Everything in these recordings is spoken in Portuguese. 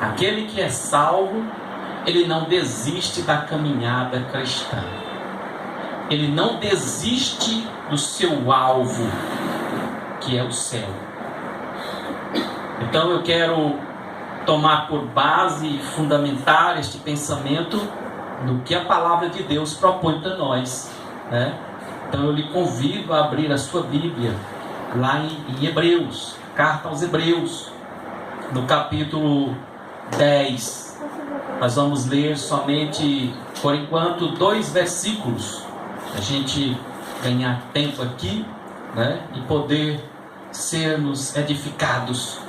Aquele que é salvo, ele não desiste da caminhada cristã. Ele não desiste do seu alvo, que é o céu. Então eu quero tomar por base e fundamentar este pensamento do que a palavra de Deus propõe para nós, né? Então eu lhe convido a abrir a sua Bíblia lá em Hebreus, carta aos Hebreus, no capítulo 10. Nós vamos ler somente, por enquanto, 2 versículos, a gente ganhar tempo aqui, né? E poder sermos edificados.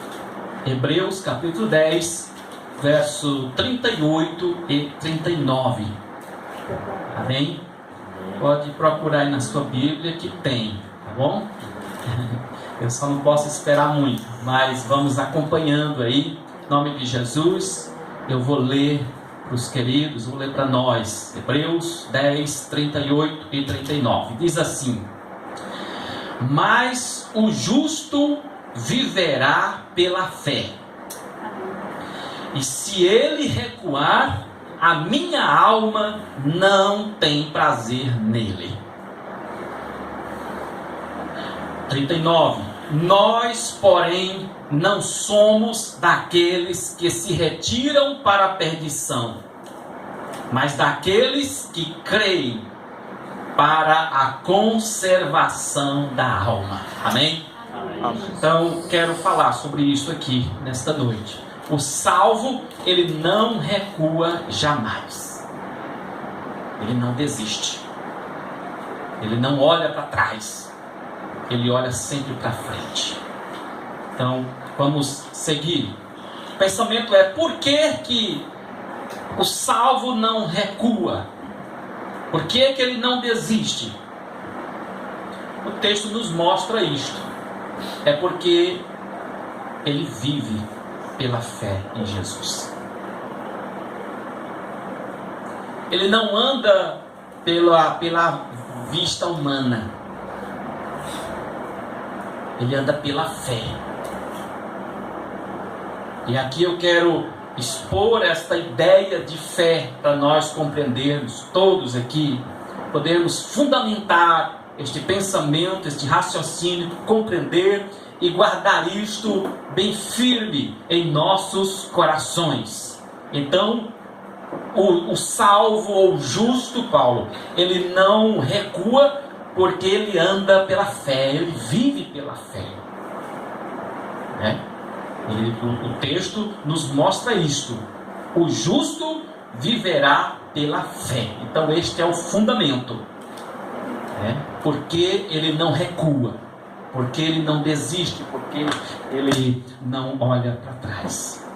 Hebreus capítulo 10, verso 38 e 39. Amém? Pode procurar aí na sua Bíblia que tem, tá bom? Eu só não posso esperar muito, mas vamos acompanhando aí. Em nome de Jesus, eu vou ler para os queridos, vou ler para nós. Hebreus 10, 38 e 39. Diz assim: mas o justo viverá pela fé. E se ele recuar, a minha alma não tem prazer nele. 39. Nós, porém, não somos daqueles que se retiram para a perdição, mas daqueles que creem para a conservação da alma. Amém? Então, quero falar sobre isso aqui nesta noite. O salvo, ele não recua jamais. Ele não desiste. Ele não olha para trás. Ele olha sempre para frente. Então, vamos seguir. O pensamento é: por que o salvo não recua? Por que ele não desiste? O texto nos mostra isto. É porque ele vive pela fé em Jesus. Ele não anda pela vista humana. Ele anda pela fé. E aqui eu quero expor esta ideia de fé para nós compreendermos, todos aqui, podermos fundamentar este pensamento, este raciocínio, compreender e guardar isto bem firme em nossos corações. Então, o salvo ou justo, Paulo, ele não recua porque ele anda pela fé, ele vive pela fé, né? O texto nos mostra isto: o justo viverá pela fé. Então este é o fundamento, né? Porque ele não recua, porque ele não desiste, porque ele não olha para trás.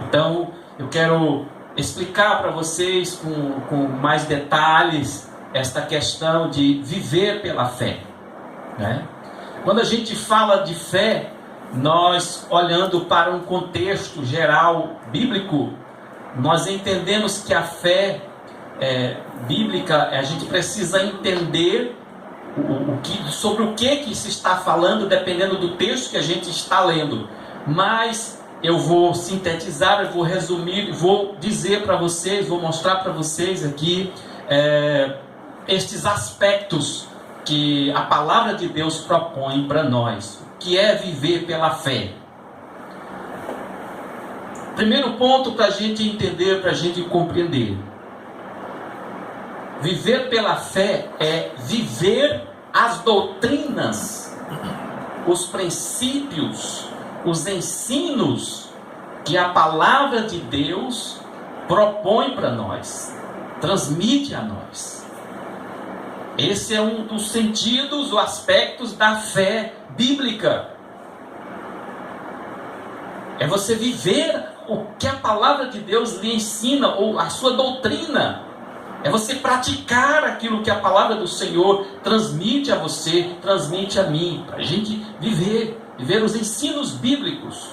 Então eu quero explicar para vocês com mais detalhes esta questão de viver pela fé, né? Quando a gente fala de fé, nós, olhando para um contexto geral bíblico, nós entendemos que a fé bíblica, a gente precisa entender sobre o que se está falando, dependendo do texto que a gente está lendo. Mas eu vou sintetizar, eu vou resumir, vou dizer para vocês, vou mostrar para vocês aqui estes aspectos que a palavra de Deus propõe para nós, que é viver pela fé. Primeiro ponto para a gente entender, para a gente compreender: viver pela fé é viver as doutrinas, os princípios, os ensinos que a palavra de Deus propõe para nós, transmite a nós. Esse é um dos sentidos, os aspectos da fé bíblica. É você viver o que a palavra de Deus lhe ensina, ou a sua doutrina. É você praticar aquilo que a palavra do Senhor transmite a você, transmite a mim, para a gente viver os ensinos bíblicos.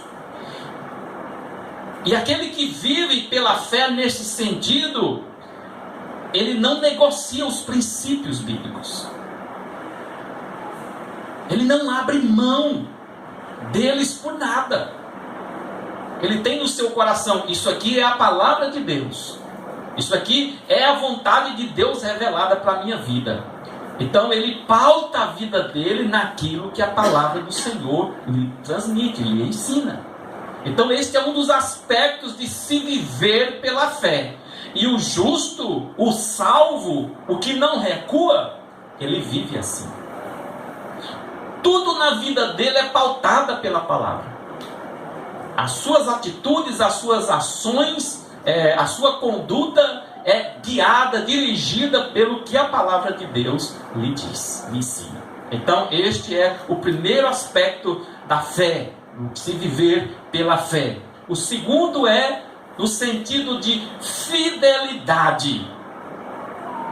E aquele que vive pela fé nesse sentido, ele não negocia os princípios bíblicos. Ele não abre mão deles por nada. Ele tem no seu coração: isso aqui é a palavra de Deus. Isso aqui é a vontade de Deus revelada para a minha vida. Então ele pauta a vida dele naquilo que a palavra do Senhor lhe transmite, lhe ensina. Então este é um dos aspectos de se viver pela fé. E o justo, o salvo, o que não recua, ele vive assim. Tudo na vida dele é pautada pela palavra. As suas atitudes, as suas ações, a sua conduta é guiada, dirigida pelo que a palavra de Deus lhe diz, lhe ensina. Então este é o primeiro aspecto da fé, se viver pela fé. O segundo é no sentido de fidelidade.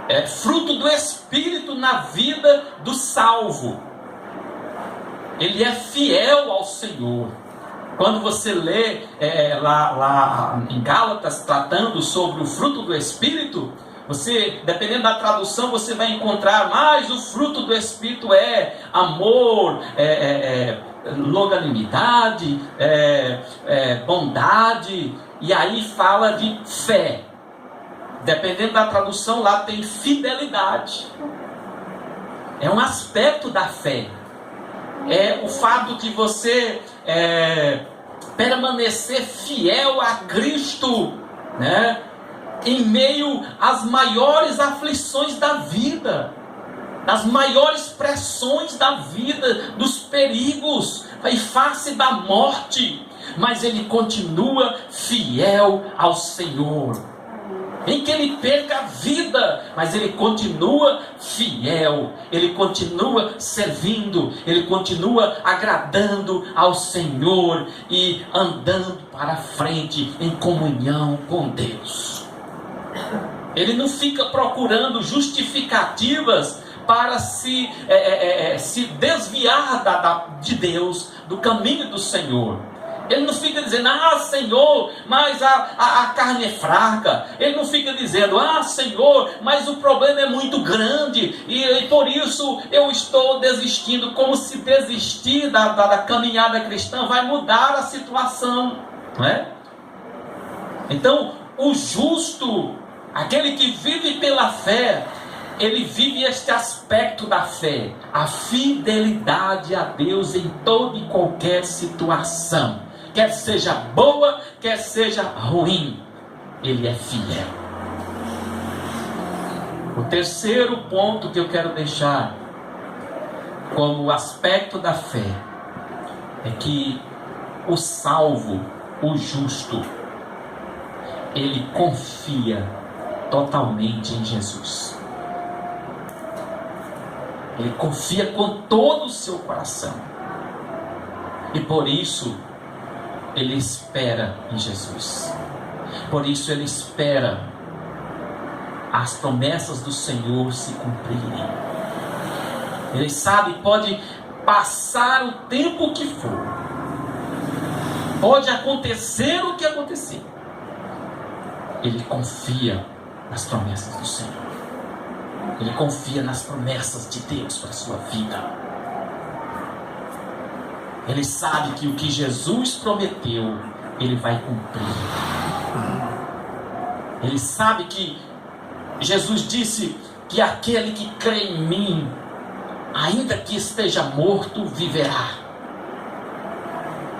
É fruto do Espírito na vida do salvo. Ele é fiel ao Senhor. Quando você lê lá em Gálatas, tratando sobre o fruto do Espírito, você, dependendo da tradução, você vai encontrar, mas o fruto do Espírito é amor, longanimidade, bondade, e aí fala de fé. Dependendo da tradução, lá tem fidelidade. É um aspecto da fé. É o fato de você permanecer fiel a Cristo, né? Em meio às maiores aflições da vida, das maiores pressões da vida, dos perigos, em face da morte, mas ele continua fiel ao Senhor. Em que ele perca a vida, mas ele continua fiel, ele continua servindo, ele continua agradando ao Senhor e andando para frente em comunhão com Deus. Ele não fica procurando justificativas para se desviar de Deus, do caminho do Senhor. Ele não fica dizendo: ah, Senhor, mas a carne é fraca. Ele não fica dizendo: ah, Senhor, mas o problema é muito grande e por isso eu estou desistindo. Como se desistir da caminhada cristã vai mudar a situação, não é? Então, o justo, aquele que vive pela fé, ele vive este aspecto da fé, a fidelidade a Deus em toda e qualquer situação. Quer seja boa, quer seja ruim, ele é fiel. O terceiro ponto que eu quero deixar como aspecto da fé é que o salvo, o justo, ele confia totalmente em Jesus. Ele confia com todo o seu coração. E por isso ele espera em Jesus. Por isso ele espera as promessas do Senhor se cumprirem. Ele sabe, pode passar o tempo que for, pode acontecer o que acontecer, ele confia nas promessas do Senhor. Ele confia nas promessas de Deus para a sua vida. Ele sabe que o que Jesus prometeu, ele vai cumprir. Ele sabe que Jesus disse que aquele que crê em mim, ainda que esteja morto, viverá.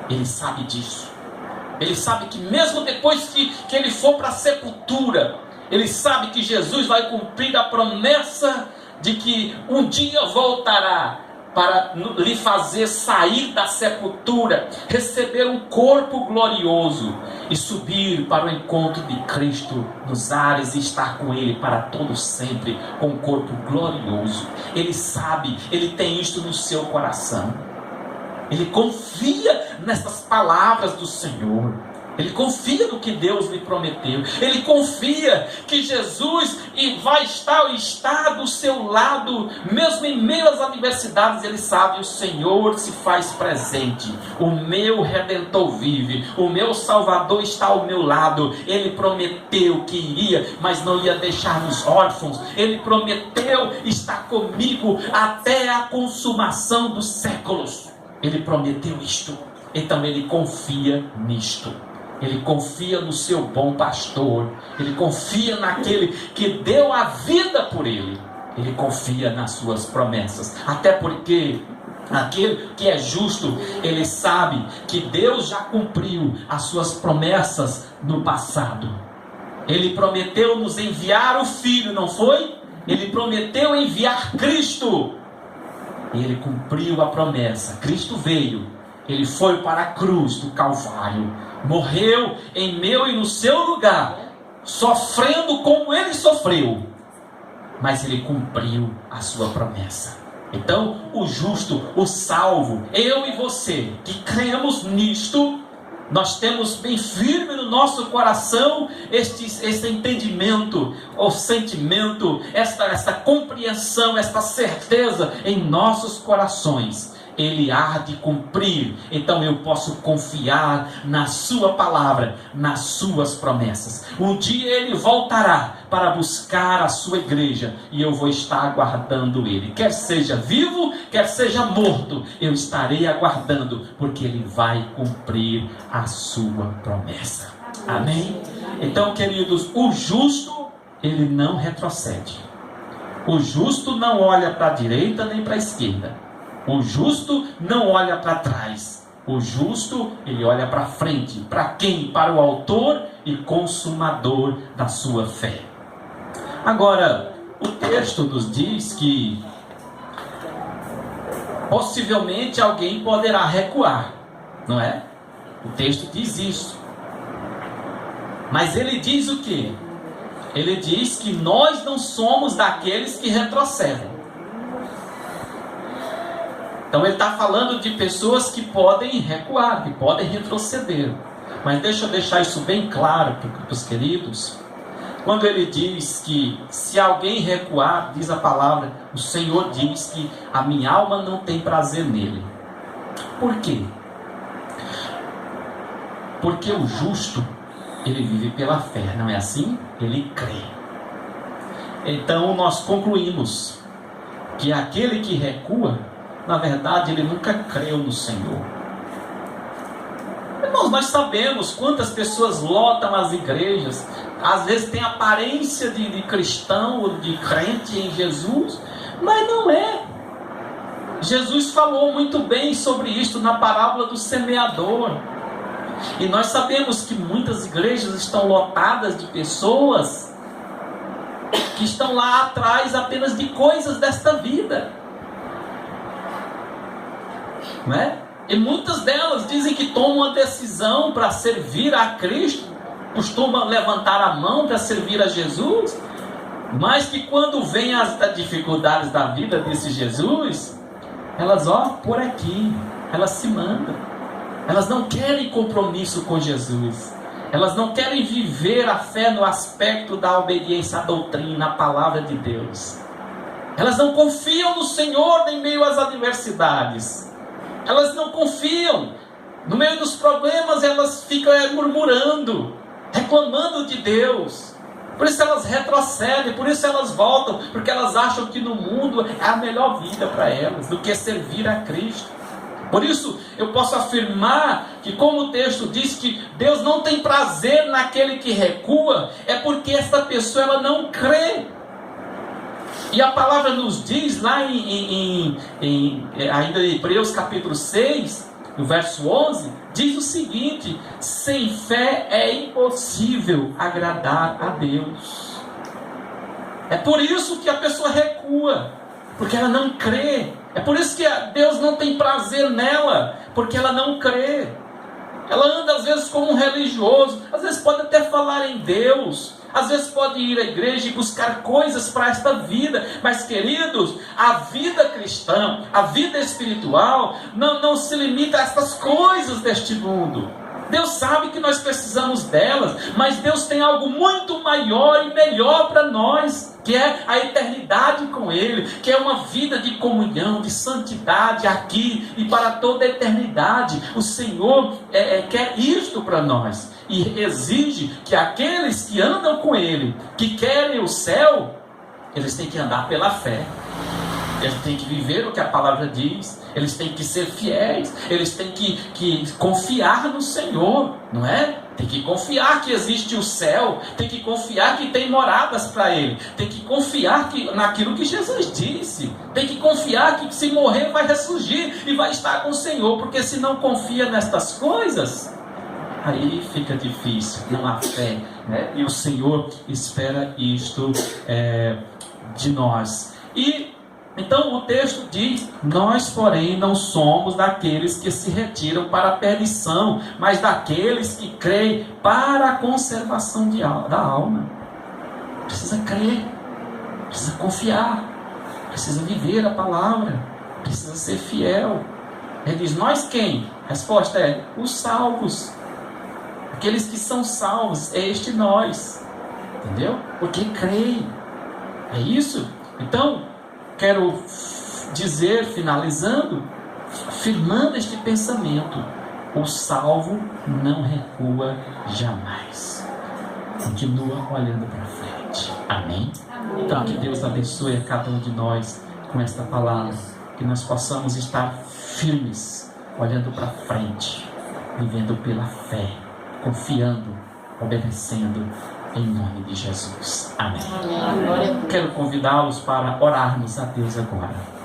Ele sabe disso. Ele sabe que mesmo depois que ele for para a sepultura, ele sabe que Jesus vai cumprir a promessa de que um dia voltará para lhe fazer sair da sepultura, receber um corpo glorioso e subir para o encontro de Cristo nos ares e estar com Ele para todo sempre, com um corpo glorioso. Ele sabe, ele tem isto no seu coração. Ele confia nessas palavras do Senhor. Ele confia no que Deus lhe prometeu. Ele confia que Jesus vai estar e está do seu lado, mesmo em meio às adversidades. Ele sabe, o Senhor se faz presente. O meu Redentor vive. O meu Salvador está ao meu lado. Ele prometeu que iria, mas não ia deixar-nos órfãos. Ele prometeu estar comigo até a consumação dos séculos. Ele prometeu isto. Então ele confia nisto. Ele confia no seu bom pastor. Ele confia naquele que deu a vida por ele. Ele confia nas suas promessas. Até porque aquele que é justo, ele sabe que Deus já cumpriu as suas promessas no passado. Ele prometeu nos enviar o Filho, não foi? Ele prometeu enviar Cristo. E ele cumpriu a promessa. Cristo veio. Ele foi para a cruz do Calvário. Morreu em meu e no seu lugar. Sofrendo como ele sofreu. Mas ele cumpriu a sua promessa. Então, o justo, o salvo, eu e você, que cremos nisto, nós temos bem firme no nosso coração este entendimento, o sentimento, esta compreensão, esta certeza em nossos corações. Ele há de cumprir. Então eu posso confiar na sua palavra, nas suas promessas. Um dia ele voltará para buscar a sua igreja e eu vou estar aguardando ele. Quer seja vivo, quer seja morto, eu estarei aguardando, porque ele vai cumprir a sua promessa. Amém? Então, queridos, o justo, ele não retrocede. O justo não olha para a direita nem para a esquerda. O justo não olha para trás. O justo, ele olha para frente. Para quem? Para o autor e consumador da sua fé. Agora, o texto nos diz que possivelmente alguém poderá recuar, não é? O texto diz isso. Mas ele diz o quê? Ele diz que nós não somos daqueles que retrocedem. Então ele está falando de pessoas que podem recuar, que podem retroceder. Mas deixa eu deixar isso bem claro para os queridos. Quando ele diz que se alguém recuar, diz a palavra, o Senhor diz que a minha alma não tem prazer nele. Por quê? Porque o justo, ele vive pela fé, não é assim? Ele crê. Então nós concluímos que aquele que recua, na verdade, ele nunca creu no Senhor. Irmãos, nós sabemos quantas pessoas lotam as igrejas. Às vezes tem aparência de cristão ou de crente em Jesus, mas não é. Jesus falou muito bem sobre isto na parábola do semeador. E nós sabemos que muitas igrejas estão lotadas de pessoas que estão lá atrás apenas de coisas desta vida. Não é? E muitas delas dizem que tomam a decisão para servir a Cristo, costumam levantar a mão para servir a Jesus, mas que quando vem as dificuldades da vida desse Jesus, elas, por aqui, elas se mandam. Elas não querem compromisso com Jesus. Elas não querem viver a fé no aspecto da obediência à doutrina, à palavra de Deus. Elas não confiam no Senhor em meio às adversidades. Elas não confiam. No meio dos problemas elas ficam murmurando, reclamando de Deus. Por isso elas retrocedem, por isso elas voltam, porque elas acham que no mundo é a melhor vida para elas do que servir a Cristo. Por isso eu posso afirmar que, como o texto diz que Deus não tem prazer naquele que recua, é porque essa pessoa ela não crê. E a palavra nos diz lá ainda em Hebreus capítulo 6, no verso 11, diz o seguinte: sem fé é impossível agradar a Deus. É por isso que a pessoa recua, porque ela não crê. É por isso que Deus não tem prazer nela, porque ela não crê. Ela anda às vezes como um religioso, às vezes pode até falar em Deus, às vezes pode ir à igreja e buscar coisas para esta vida. Mas, queridos, a vida cristã, a vida espiritual, não se limita a estas coisas deste mundo. Deus sabe que nós precisamos delas, mas Deus tem algo muito maior e melhor para nós, que é a eternidade com Ele, que é uma vida de comunhão, de santidade aqui e para toda a eternidade. O Senhor quer isto para nós e exige que aqueles que andam com Ele, que querem o céu, eles têm que andar pela fé. Eles têm que viver o que a palavra diz, eles têm que ser fiéis, eles têm que confiar no Senhor, não é? Tem que confiar que existe o céu, tem que confiar que tem moradas para Ele, tem que confiar naquilo que Jesus disse, tem que confiar que se morrer vai ressurgir e vai estar com o Senhor, porque se não confia nestas coisas, aí fica difícil, não há fé, né? E o Senhor espera isto de nós. E então o texto diz: nós, porém, não somos daqueles que se retiram para a perdição, mas daqueles que creem para a conservação da alma. Precisa crer, precisa confiar, precisa viver a palavra, precisa ser fiel. Ele diz: nós quem? A resposta é: os salvos. Aqueles que são salvos, é nós. Entendeu? Porque creem. É isso? Então, quero dizer, finalizando, afirmando este pensamento: o salvo não recua jamais. Continua olhando para frente. Amém? Amém? Então, que Deus abençoe a cada um de nós com esta palavra. Que nós possamos estar firmes, olhando para frente, vivendo pela fé, confiando, obedecendo, em nome de Jesus. Amém. Amém. Quero convidá-los para orarmos a Deus agora.